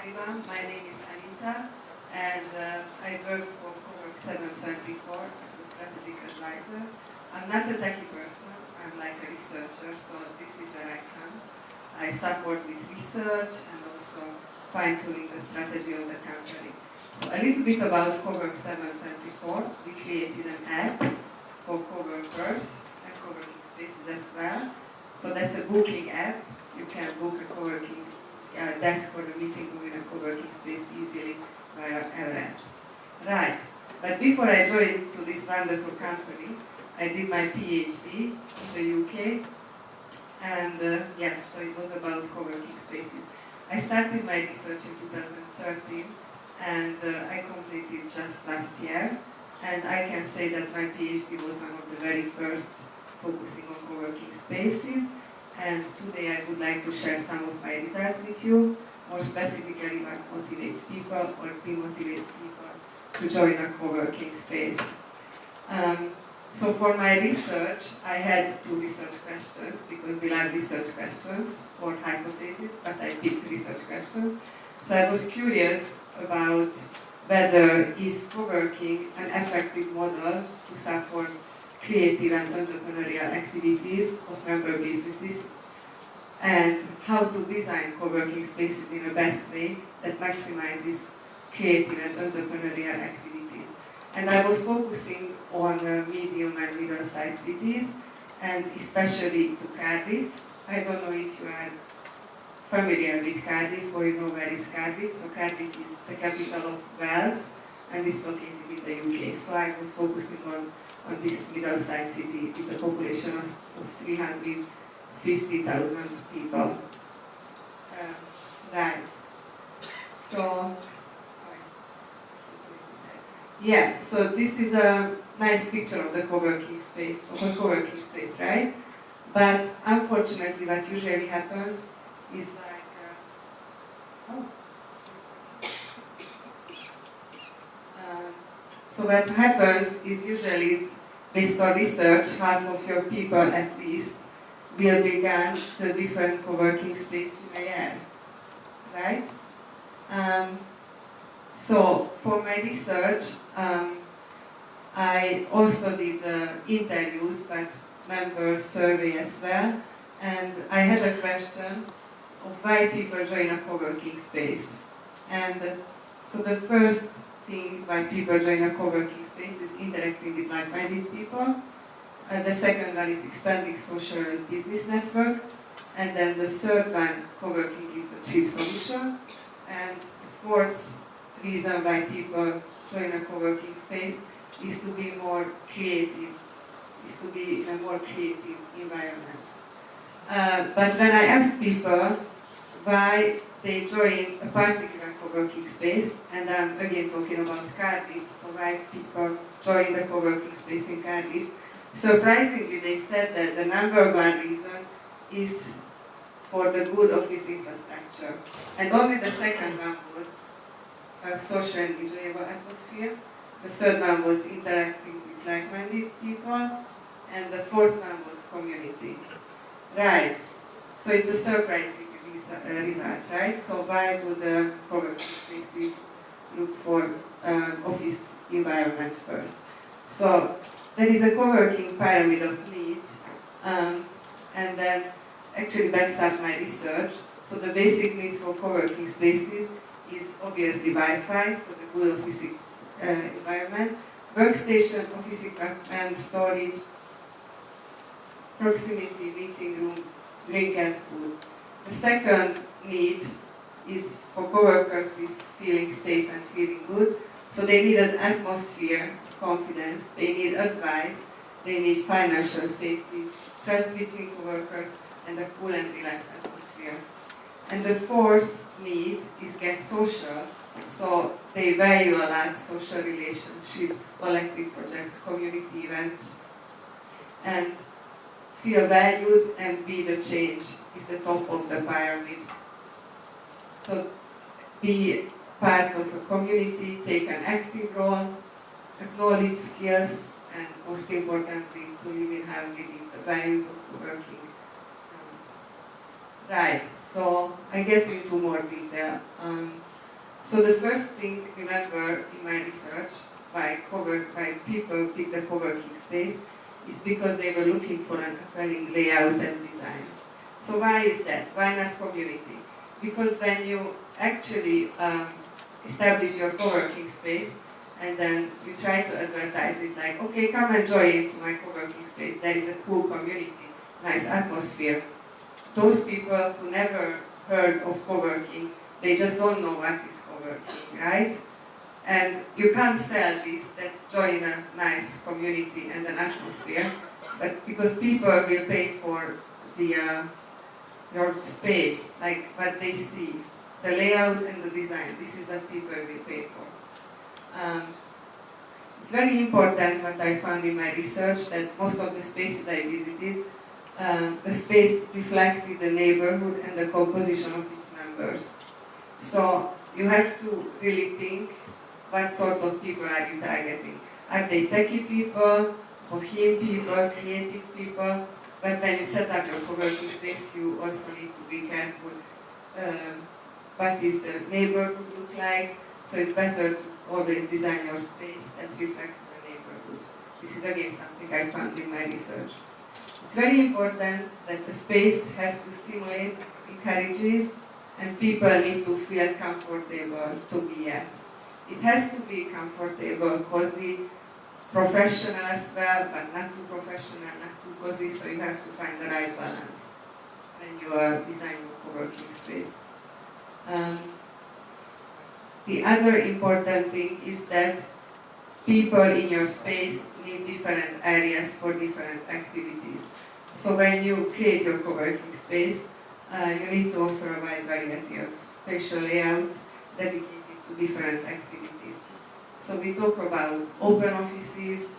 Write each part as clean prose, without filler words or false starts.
everyone. My name is Anita, and I work for Cowork 724 as a strategic advisor. I'm not a techie person, I'm like a researcher, so this is where I come. I support with research and also fine-tuning the strategy of the company. So a little bit about Cowork 724. We created an app for coworkers and co-working spaces as well. So that's a booking app. You can book a co-working desk or a meeting room in a co-working space easily via our app. Right, but before I joined to this wonderful company, I did my PhD in the UK, and yes, so it was about co-working spaces. I started my research in 2013, and I completed just last year, and I can say that my PhD was one of the very first focusing on co-working spaces, and today I would like to share some of my results with you, more specifically what motivates people or demotivates people to join a co-working space. So for my research, I had two research questions, because we like research questions or hypotheses, but I picked research questions. So I was curious about whether is co-working an effective model to support creative and entrepreneurial activities of member businesses, and how to design co-working spaces in a best way that maximizes creative and entrepreneurial activities. And I was focusing on medium and middle-sized cities, and especially to Cardiff. I don't know if you are familiar with Cardiff or you know where is Cardiff. So Cardiff is the capital of Wales and is located in the UK. So I was focusing on this middle-sized city with a population of 350,000 people. Right. So, yeah, so this is a nice picture of the co-working space, right? But unfortunately, what usually happens is like, so what happens is usually it's based on research, half of your people at least will belong to a different co-working space in a year, right? So for my research, I also did interviews, but member survey as well, and I had a question of why people join a co-working space. And so the first thing why people join a co-working space is interacting with like-minded people. The second one is expanding social and business network. And then the third one, co-working gives a cheap solution. And the fourth reason why people join a co-working space is to be more creative, is to be in a more creative environment. But when I ask people why they join a particular co-working space, and I'm again talking about Cardiff, so why people join the co-working space in Cardiff, surprisingly they said that the number one reason is for the good office infrastructure. And only the second one was a social and enjoyable atmosphere. The third one was interacting with like-minded people. And the fourth one was community. Right. So it's a surprising result, right? So why would co-working spaces look for office environment first? So there is a co-working pyramid of needs, and then actually backs up my research. So the basic needs for co-working spaces is obviously Wi-Fi, so the good office environment, workstation, office equipment, storage, proximity, meeting room, drink and food. The second need is for co-workers is feeling safe and feeling good. So they need an atmosphere, confidence, they need advice, they need financial safety, trust between co-workers, and a cool and relaxed atmosphere. And the fourth need is get social. So they value a lot social relationships, collective projects, community events, and feel valued and be the change is the top of the pyramid. So be part of a community, take an active role, acknowledge skills, and most importantly, to live in harmony with the values of working. Right, so I get into more detail. So the first thing, remember, in my research, why people pick the co-working space, is because they were looking for an appealing layout and design. So why is that? Why not community? Because when you actually establish your co-working space, and then you try to advertise it like, okay, come and join into my co-working space. There is a cool community, nice atmosphere. Those people who never heard of co-working, they just don't know what is co-working, right? And you can't sell this, that join a nice community and an atmosphere, but because people will pay for your space, like what they see, the layout and the design. This is what people will pay for. It's very important what I found in my research, that most of the spaces I visited, the space reflected the neighborhood and the composition of its members. So you have to really think, what sort of people are you targeting? Are they techie people, bohemian people, creative people? But when you set up your co-working space, you also need to be careful. What is the neighborhood look like? So it's better to always design your space that reflects the neighborhood. This is again something I found in my research. It's very important that the space has to stimulate, encourages, and people need to feel comfortable to be at. It has to be comfortable, cozy, professional as well, but not too professional, not too cozy, so you have to find the right balance when you are designing a co-working space. The other important thing is that people in your space need different areas for different activities. So when you create your co-working space, you need to offer a wide variety of spatial layouts dedicated to different activities. So we talk about open offices,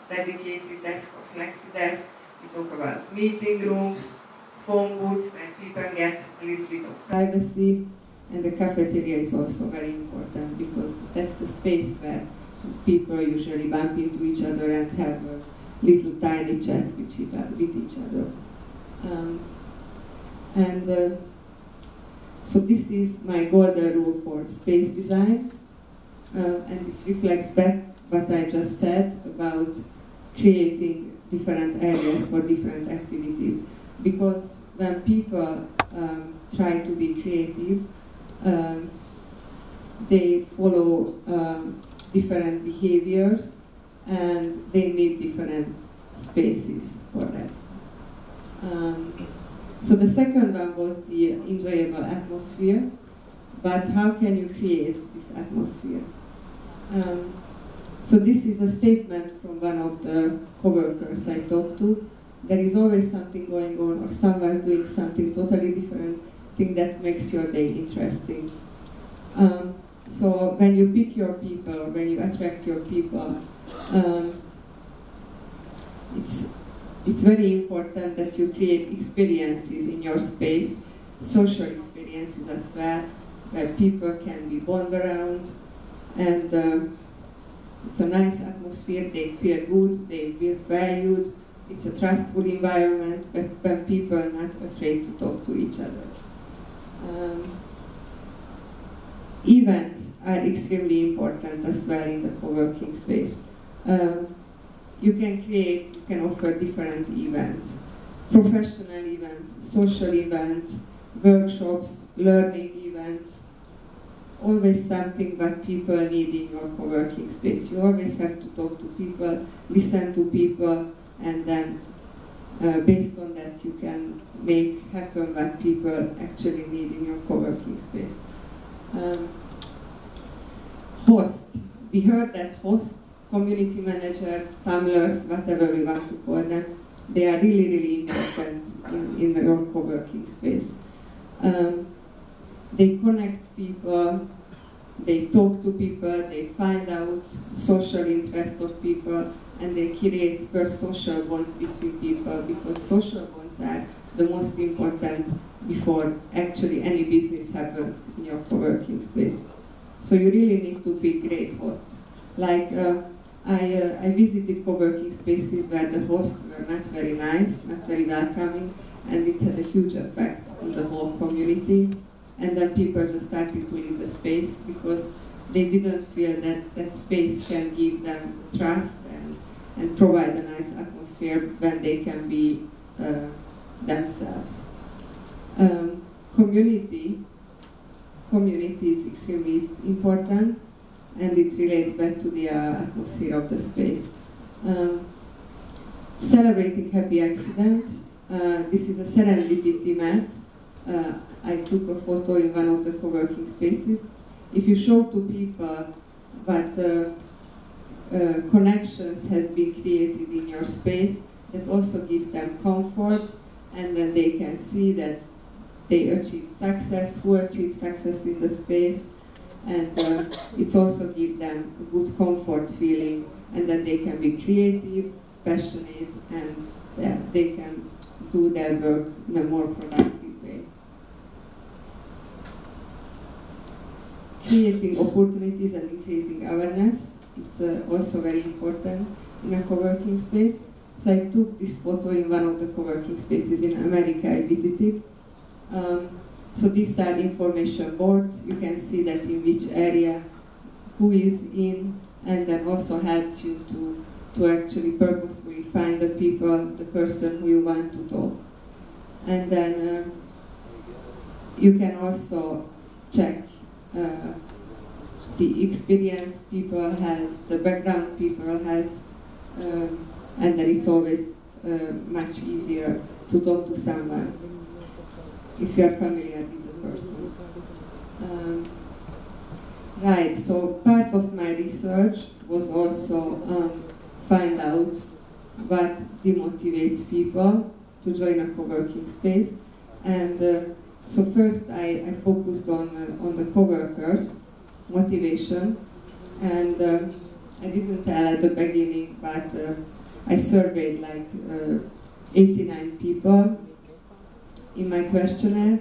dedicated desk or flexi desk. We talk about meeting rooms, phone booths where people get a little bit of privacy. And the cafeteria is also very important because that's the space where people usually bump into each other and have little tiny chats with each other. So this is my golden rule for space design, and this reflects back what I just said about creating different areas for different activities. Because when people try to be creative, they follow different behaviors and they need different spaces for that. So the second one was the enjoyable atmosphere, but how can you create this atmosphere? So this is a statement from one of the co-workers I talked to. There is always something going on, or someone's doing something totally different, thing that makes your day interesting. So when you pick your people, when you attract your people, it's very important that you create experiences in your space, social experiences as well, where people can be bond around, and it's a nice atmosphere, they feel good, they feel valued, it's a trustful environment when people are not afraid to talk to each other. Events are extremely important as well in the co-working space. You can offer different events, professional events, social events, workshops, learning events, always something that people need in your co-working space. You always have to talk to people, listen to people, and then based on that you can make happen what people actually need in your co-working space. Host. We heard that hosts, community managers, tumblers, whatever we want to call them, they are really, really important in your co-working space. They connect people, they talk to people, they find out social interest of people, and they create first social bonds between people, because social bonds are the most important before actually any business happens in your co-working space. So you really need to pick great hosts. Like I visited co-working spaces where the hosts were not very nice, not very welcoming, and it had a huge effect on the whole community. and then people just started to leave the space because they didn't feel that that space can give them trust and provide a nice atmosphere when they can be themselves. Community is extremely important, and it relates back to the atmosphere of the space. Celebrating happy accidents. This is a serendipity map. I took a photo in one of the co-working spaces. If you show to people what connections has been created in your space, that also gives them comfort, and then they can see that they achieve success, who achieve success in the space, and it's also give them a good comfort feeling, and then they can be creative, passionate, and they can do their work in a more productive way. Creating opportunities and increasing awareness, it's also very important in a co-working space. So I took this photo in one of the co-working spaces in America I visited. So these are information boards. You can see that in which area, who is in, and that also helps you to actually purposefully find the people, the person who you want to talk. And then you can also check the experience people has, the background people has, and then it's always much easier to talk to someone if you are familiar with the person. Right, so part of my research was also find out what demotivates people to join a co-working space. And so first I focused on the co-workers' motivation, and I didn't tell at the beginning, but I surveyed like 89 people in my questionnaire,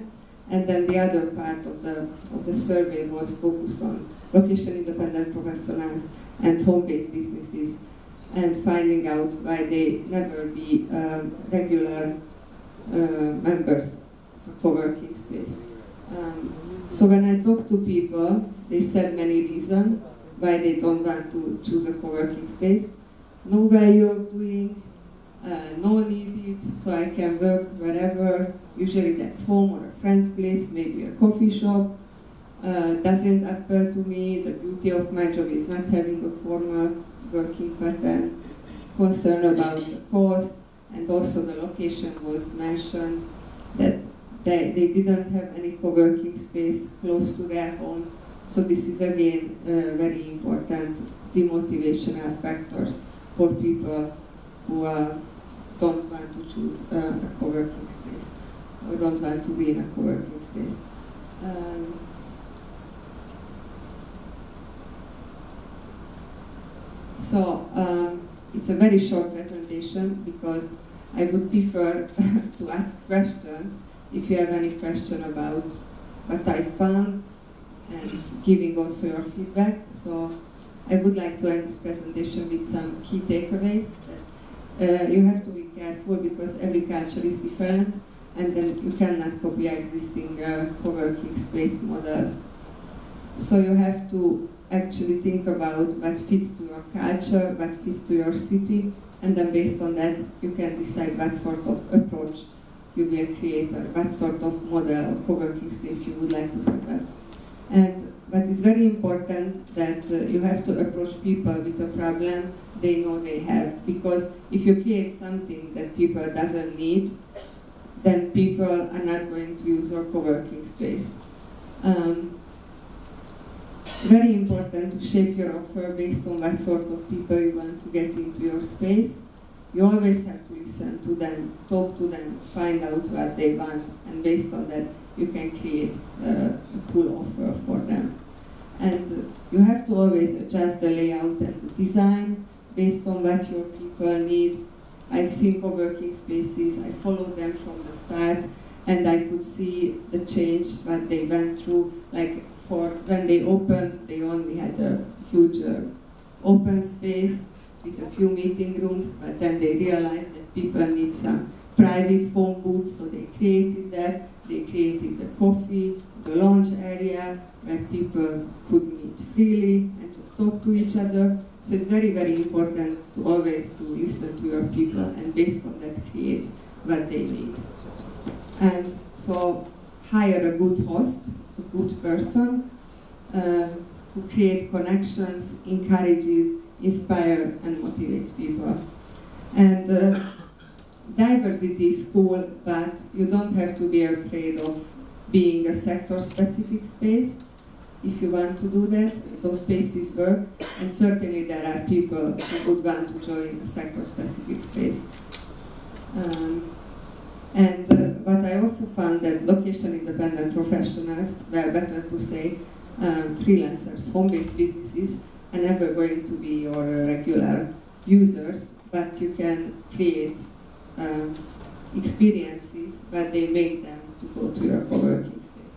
and then the other part of the survey was focused on location-independent professionals and home-based businesses, and finding out why they never be regular members of co-working space. So when I talked to people, they said many reasons why they don't want to choose a co-working space. No value of doing, no need it, so I can work wherever. Usually that's home or a friend's place, maybe a coffee shop. Doesn't appeal to me. The beauty of my job is not having a formal working pattern. Concern about the cost, and also the location was mentioned, that they didn't have any co-working space close to their home. So this is again very important demotivational factors for people who don't want to choose a co-working space or don't want to be in a co-working space. So it's a very short presentation because I would prefer to ask questions if you have any question about what I found, and giving also your feedback. So I would like to end this presentation with some key takeaways. You have to be careful because every culture is different, and then you cannot copy existing co-working space models. So you have to actually think about what fits to your culture, what fits to your city, and then based on that you can decide what sort of approach you will create or what sort of model or co-working space you would like to set up. And what is very important that you have to approach people with a problem they know they have, because if you create something that people doesn't need, then people are not going to use your co-working space. Very important to shape your offer based on what sort of people you want to get into your space. You always have to listen to them, talk to them, find out what they want, and based on that you can create a cool offer for them. And you have to always adjust the layout and the design based on what your people need. I see co-working spaces, I followed them from the start, and I could see the change what they went through. Like for when they opened, they only had a huge open space with a few meeting rooms, but then they realized that people need some private phone booths, so they created that. They created the coffee, the lounge area where people could meet freely and just talk to each other. So it's very, very important to always to listen to your people and based on that create what they need. And so hire a good host, a good person who create connections, encourages, inspire and motivates people. And diversity is cool, but you don't have to be afraid of being a sector-specific space. If you want to do that, those spaces work, and certainly there are people who would want to join a sector-specific space. What I also found that location-independent professionals, well, better to say, freelancers, home-based businesses, are never going to be your regular users, but you can create experiences, but they make them to go to your co-working space.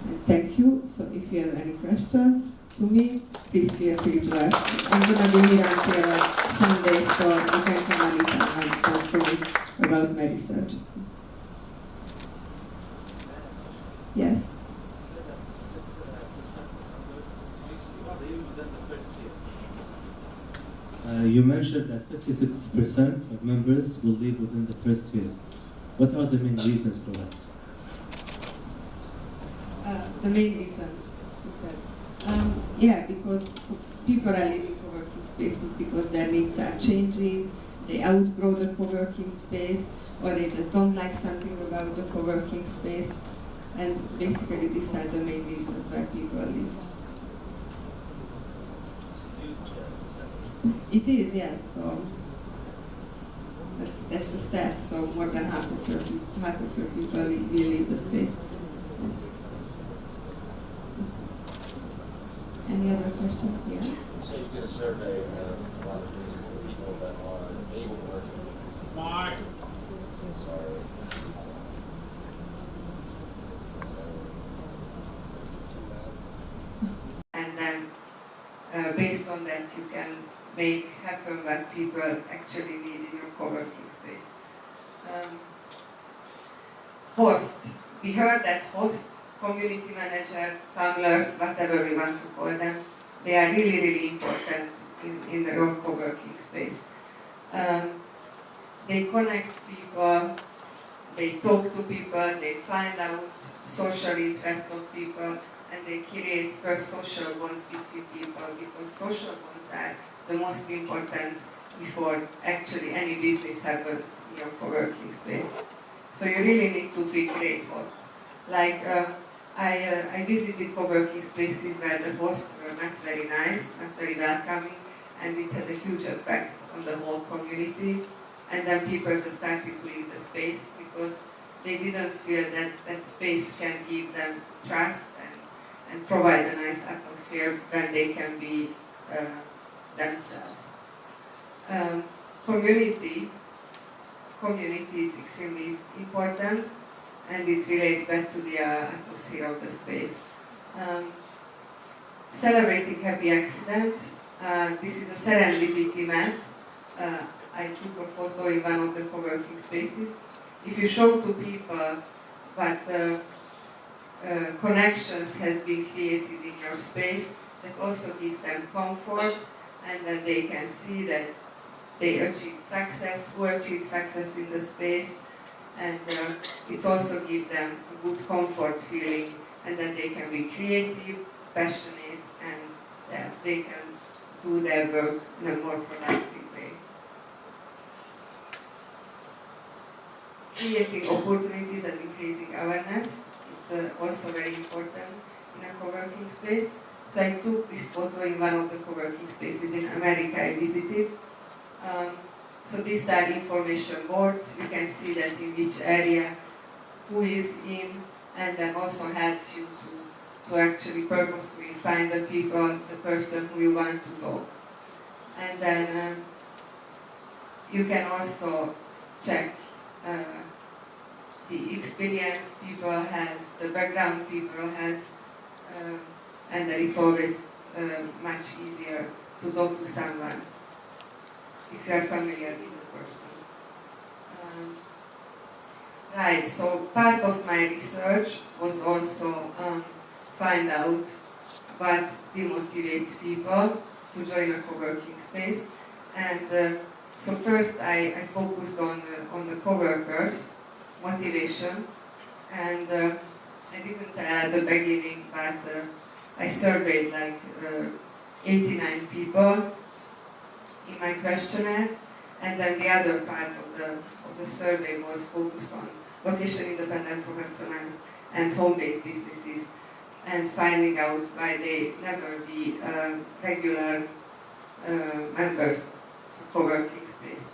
And thank you. So if you have any questions to me, please feel free to ask. I'm going to be here until Sunday, so you can come anytime and talk to me about my research. Yes? You mentioned that 56% of members will leave within the first year. What are the main reasons for that? The main reasons, you said. Yeah, because people are leaving co-working spaces because their needs are changing, they outgrow the co-working space, or they just don't like something about the co-working space. And basically these are the main reasons why people leave. It is, yes. So that's the stat. So more than half of your people will leave the space. Yes. Any other question? Yeah. So you did a survey of a lot of reasonable people that are able to work. Mark. Sorry. And then, based on that, you can make happen what people actually need in your co-working space. Host. We heard that host, community managers, tunnelers, whatever we want to call them, they are really, really important in your co-working space. They connect people, they talk to people, they find out social interest of people, and they create first social bonds between people, because social bonds are the most important before actually any business happens in your co-working space. So you really need to be great hosts. Like I visited co-working spaces where the hosts were not very nice, not very welcoming, and it had a huge effect on the whole community. And then people just started to leave the space because they didn't feel that that space can give them trust and provide a nice atmosphere when they can be themselves. Community is extremely important, and it relates back to the atmosphere of the space. Celebrating happy accidents. This is a serendipity map. I took a photo in one of the co-working spaces. If you show to people what connections has been created in your space, that also gives them comfort, and then they can see that they achieve success, who achieve success in the space, and it also gives them a good comfort feeling, and then they can be creative, passionate, and they can do their work in a more productive way. Creating opportunities and increasing awareness, it's also very important in a co-working space. So I took this photo in one of the co-working spaces in America I visited. So these are information boards. You can see that in which area, who is in, and then also helps you to actually purposely find the people, the person who you want to talk. And then you can also check the experience people has, the background people has, and then it's always much easier to talk to someone if you are familiar with the person. Right, so part of my research was also find out what demotivates people to join a co-working space. And so first I focused on the co-workers' motivation, and I didn't tell at the beginning, but I surveyed like 89 people in my questionnaire, and then the other part of the survey was focused on location-independent professionals and home-based businesses, and finding out why they never be regular members of co-working space.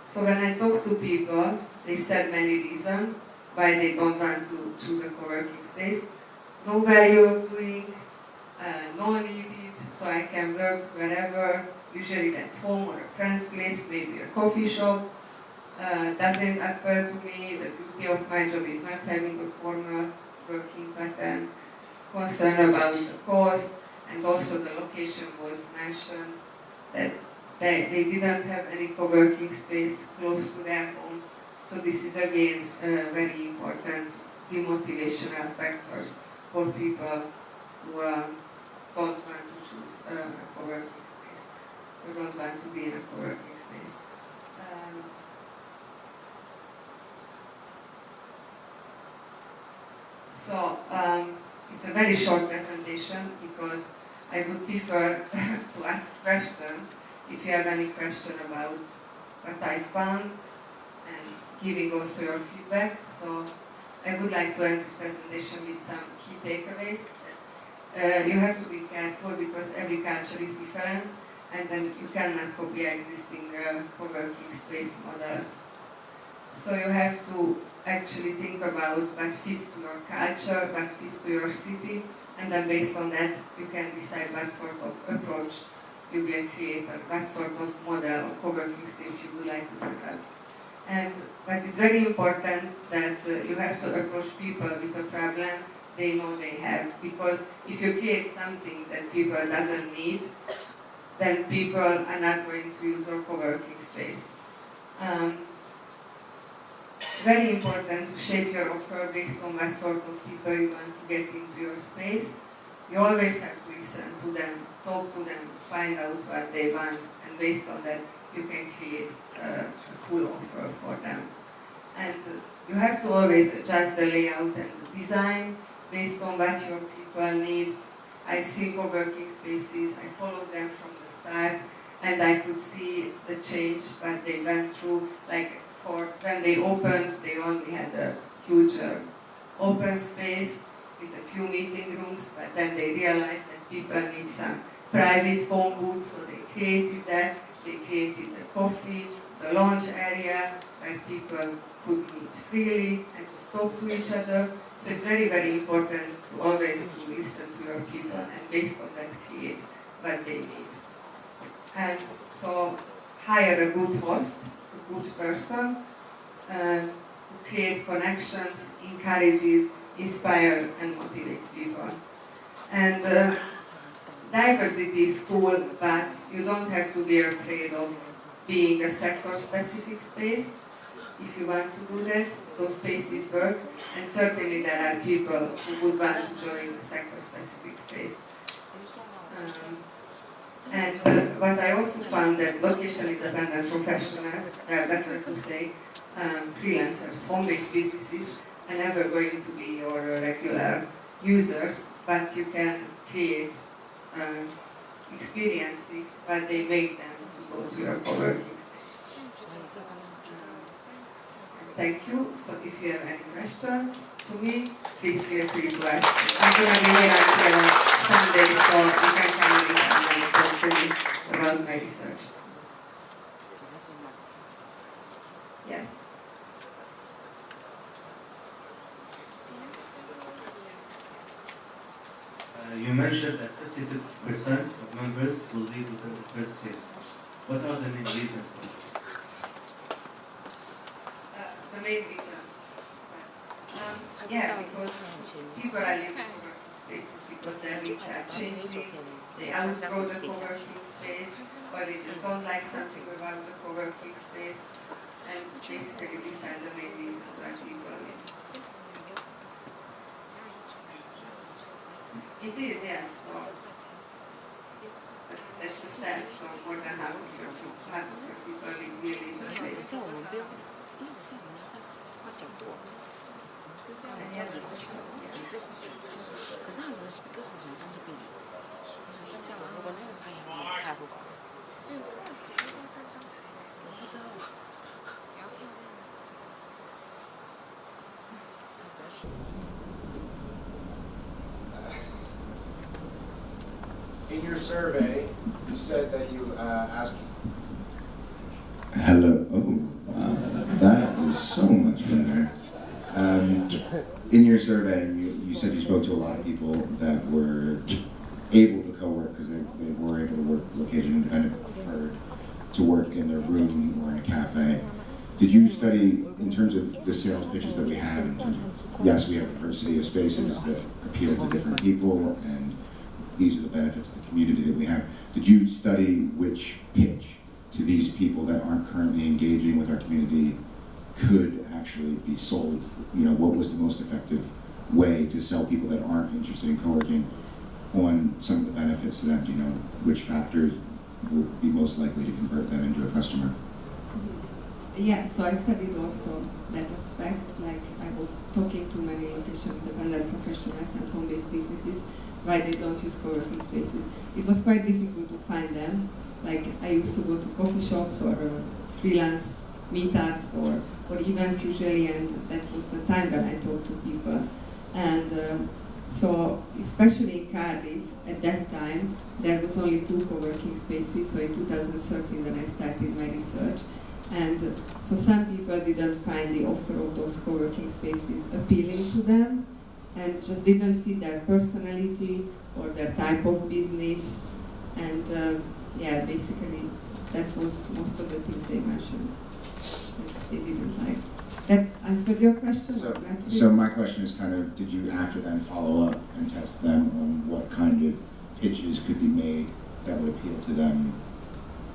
So when I talked to people, they said many reasons why they don't want to choose a co-working space. No value of doing, no need it, so I can work wherever. Usually that's home or a friend's place, maybe a coffee shop. Doesn't appeal to me. The beauty of my job is not having a formal working pattern. Concern about the cost, and also the location was mentioned, that they didn't have any co-working space close to their home. So this is again very important demotivational factors for people who don't want to choose a co-working space, or don't want to be in a co-working space. So it's a very short presentation because I would prefer to ask questions if you have any question about what I found, and giving also your feedback. So I would like to end this presentation with some key takeaways. You have to be careful because every culture is different, and then you cannot copy existing co-working space models. So you have to actually think about what fits to your culture, what fits to your city, and then based on that you can decide what sort of approach you will create, or what sort of model of co-working space you would like to set up. And what is very important that you have to approach people with a problem they know they have, because if you create something that people doesn't need, then people are not going to use your co-working space. Very important to shape your offer based on what sort of people you want to get into your space. You always have to listen to them, talk to them, find out what they want, and based on that you can create a cool offer for them. And you have to always adjust the layout and the design based on what your people need. I see co-working spaces, I followed them from the start, and I could see the change that they went through. Like for when they opened, they only had a huge open space with a few meeting rooms, but then they realized that people need some private phone booths, so they created that. They created the coffee, the lounge area, where people could meet freely and just talk to each other. So it's very, very important to always listen to your people, and based on that create what they need. And so hire a good host, a good person, who create connections, encourages, inspire and motivates people. And diversity is cool, but you don't have to be afraid of being a sector-specific space. If you want to do that, those spaces work, and certainly there are people who would want to join a sector-specific space. And what I also found that location-independent professionals, better to say, freelancers, home-based businesses, are never going to be your regular users, but you can create experiences that they make them to go to your co-working space. Thank you. So if you have any questions to me, please feel free to ask. I'm going to be here until Sunday, so you can come and talk to me about my research. Yes? You mentioned that 56% of members will leave within the first year. What are the main reasons for this? The main reasons. Yeah, because people are leaving co-working spaces because their needs are changing. They outgrow the co-working space, or they just don't like something about the co-working space. And basically these are the main reasons why people leave. It is, yes. So that's the stats. So more than half of your people live really in the space. Any other questions? Yes. 可是他们的 speaker 是从这边，从这样，如果那个拍不好，我不知道。In your survey, you said that you asked. Hello. Oh, wow. That is so much better. In your survey, you said you spoke to a lot of people that were able to co-work because they were able to work location independent, but preferred to work in their room or in a cafe. Did you study, in terms of the sales pitches that we have, in terms of, yes, we have diversity of spaces that appeal to different people, and these are the benefits of the community that we have. Did you study which pitch to these people that aren't currently engaging with our community could actually be sold? You know, what was the most effective way to sell people that aren't interested in co-working on some of the benefits to them? Do you know which factors would be most likely to convert them into a customer? Yeah, so I studied also that aspect. Like I was talking to many location independent professionals and home-based businesses why they don't use co-working spaces. It was quite difficult to find them. Like I used to go to coffee shops or freelance meetups or events usually, and that was the time when I talked to people. And so, especially in Cardiff, at that time, there was only 2 co-working spaces, so in 2013 when I started my research. And so some people didn't find the offer of those co-working spaces appealing to them, and just didn't fit their personality or their type of business. And yeah, basically, that was most of the things they mentioned that they didn't like. That answered your question? So my question is kind of, did you after then follow up and test them on what kind of pitches could be made that would appeal to them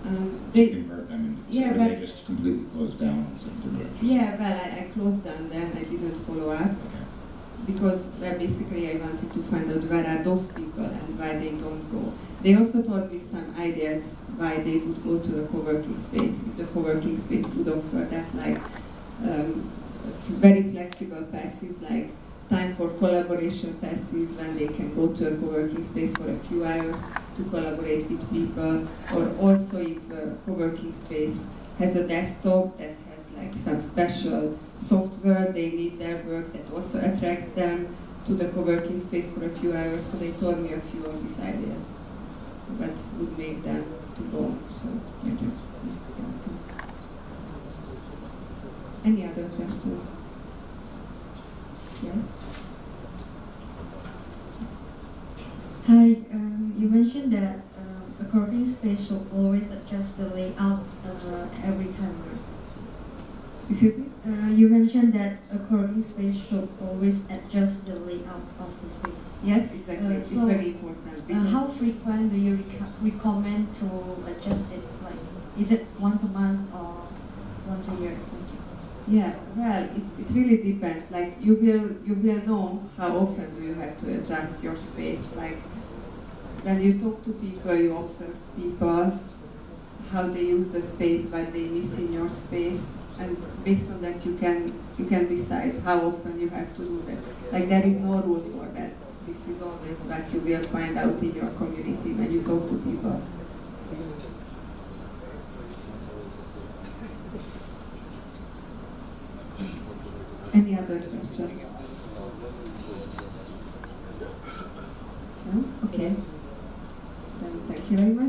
to convert them into, yeah, or they just completely closed down and said they're not interested? Yeah, well, I closed down then, I didn't follow up. Okay. Because basically I wanted to find out where are those people and why they don't go. They also told me some ideas why they would go to the co-working space, if the co-working space would offer that, like very flexible passes, like time for collaboration passes when they can go to a co-working space for a few hours to collaborate with people, or also if a co-working space has a desktop that has like some special software they need their work that also attracts them to the co-working space for a few hours. So they told me a few of these ideas that would make them to go. So thank you. Any other questions? Yes? Hi, you mentioned that a co-working space should always adjust the layout every time, right? Excuse me? You mentioned that a co-working space should always adjust the layout of the space. Yes, exactly. It's so, very important. How frequent do you recommend to adjust it? Like, is it once a month or once a year? Yeah, well, it really depends. Like you will know how often do you have to adjust your space. Like when you talk to people, you observe people, how they use the space, what they miss in your space, and based on that you can decide how often you have to do that. Like there is no rule for that. This is always what you will find out in your community when you talk to people. Any other questions? No? Okay. Then thank you very much.